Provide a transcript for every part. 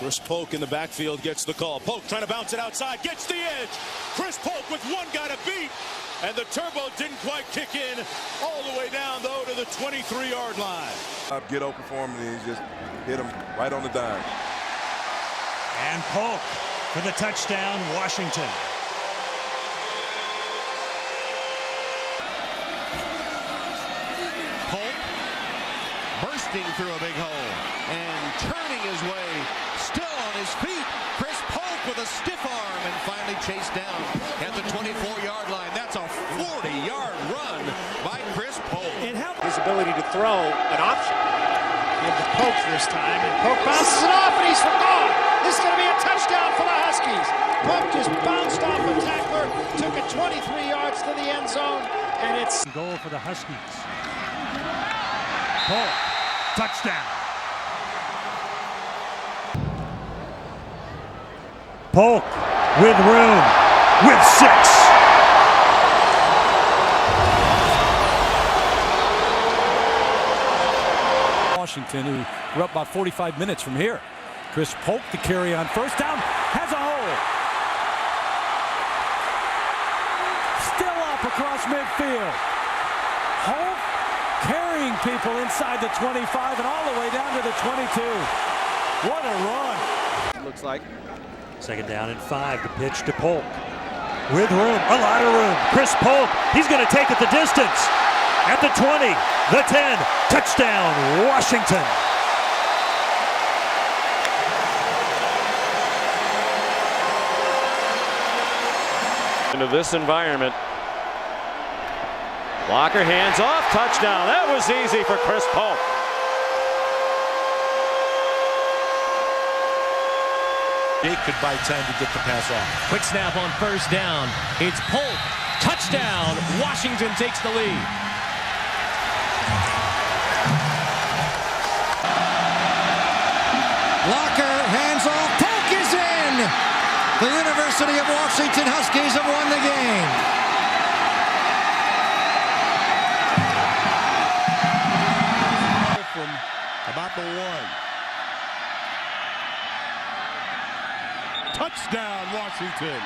Chris Polk in the backfield gets the call. Polk trying to bounce it outside, gets the edge. Chris Polk with one guy to beat, and the turbo didn't quite kick in all the way down, though, to the 23-yard line. Get open for him, and he just hit him right on the dime. And Polk for the touchdown, Washington. Polk bursting through a big hole and turning his way, still on his feet. Chris Polk with a stiff arm and finally chased down at the 24-yard line. That's a 40-yard run by Chris Polk. It helped his ability to throw an option. Give to Polk this time, and Polk bounces it off, and he's gone. This is going to be a touchdown for the Huskies. Polk just bounced off a tackler, took it 23 yards to the end zone, and it's Goal for the Huskies. Polk, touchdown. Polk with room, with 6. Washington, who grew up about 45 minutes from here. Chris Polk to carry on first down, has a hole. Still up across midfield. Polk carrying people inside the 25 and all the way down to the 22. What a run. Looks like. Second down and 5 to pitch to Polk. With room, a lot of room. Chris Polk, he's going to take it the distance. At the 20, the 10, touchdown, Washington. Into this environment. Blocker hands off, touchdown. That was easy for Chris Polk. Jake could buy time to get the pass off. Quick snap on first down. It's Polk. Touchdown. Washington takes the lead. Blocker, hands off. Polk is in. The University of Washington Huskies have won the game. From about the 1. Touchdown, Washington.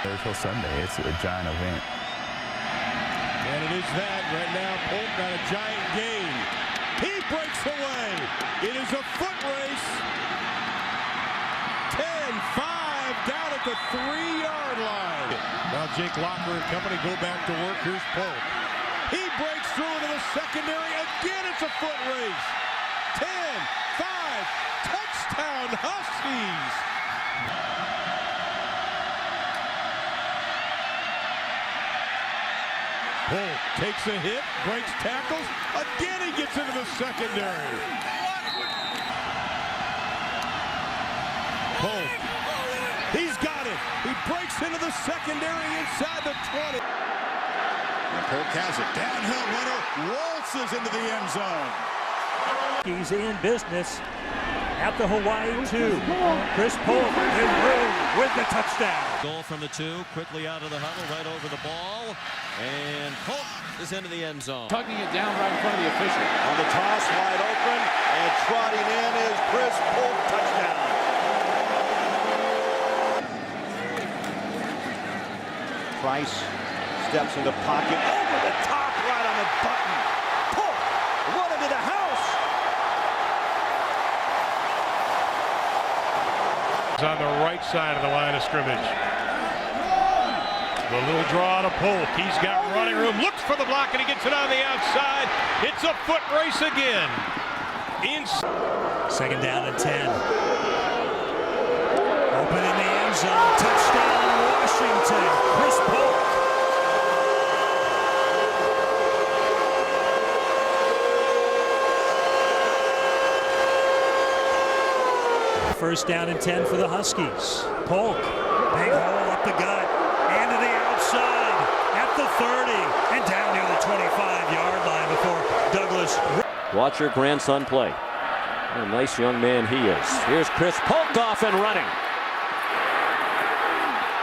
Until Sunday, it's a giant event. And it is that right now. Polk got a giant gain. He breaks away. It is a foot race. 10-5 down at the 3-yard line. Now Jake Locker and company go back to work. Here's Polk. He breaks through into the secondary. Again, it's a foot race. 10-5. Touchdown, Huskies. Polk takes a hit, breaks tackles. Again, he gets into the secondary. Polk, he's got it. He breaks into the secondary inside the 20. And Polk has it. Downhill runner waltzes into the end zone. He's in business at the Hawaii 2. Chris Polk in room with the touchdown. Goal from the 2, quickly out of the huddle, right over the ball. And Polk is into the end zone. tugging it down right in front of the official. On the toss, wide open, and trotting in is Chris Polk, touchdown. Price steps in the pocket, over the top, right on the button. Polk running to the house. It's on the right side of the line of scrimmage. The little draw to Polk. He's got running room. Looks for the block, and he gets it on the outside. It's a foot race again. Second down and 10. Open in the end zone. Touchdown, Washington. Chris Polk. First down and 10 for the Huskies. Polk, big hole up the gut, and to the outside at the 30, and down near the 25-yard line before Douglas. Watch your grandson play. What a nice young man he is. Here's Chris Polk off and running.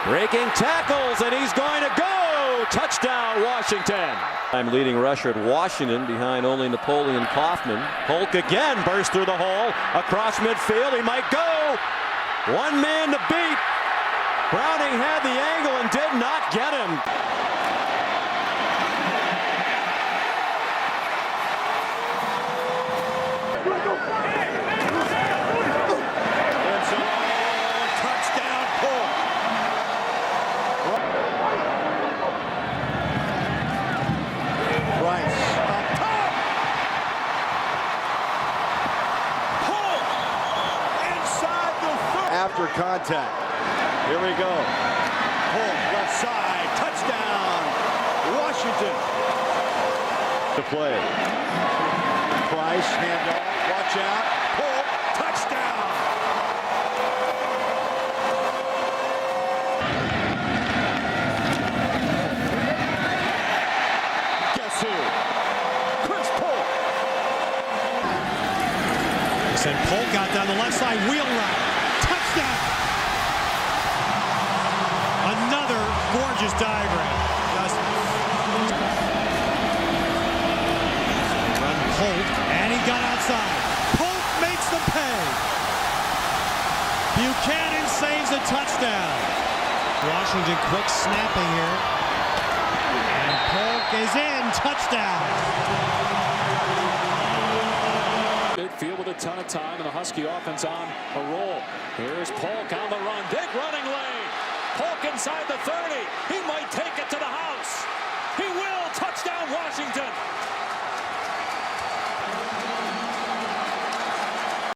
Breaking tackles, and he's going to go touchdown Washington. I'm leading rusher at Washington behind only Napoleon Kaufman. Polk again bursts through the hole across midfield. He might go. One man to beat. Browning had the angle and did not get him. Touchdown, Polk. Rice up top. Polk inside the 30. After contact. Here we go. Polk left side, touchdown, Washington. To play. Price, handoff, watch out. Polk, touchdown. Guess who? Chris Polk. And Polk got down the left side, wheel route. Touchdown. Another gorgeous diagram. Run Polk, and he got outside. Polk makes the pay. Buchanan saves a touchdown. Washington quick snapping here. And Polk is in. Touchdown. Midfield with a ton of time, and the Husky offense on a roll. Here's Polk on the run. Big running lane. Polk inside the 30.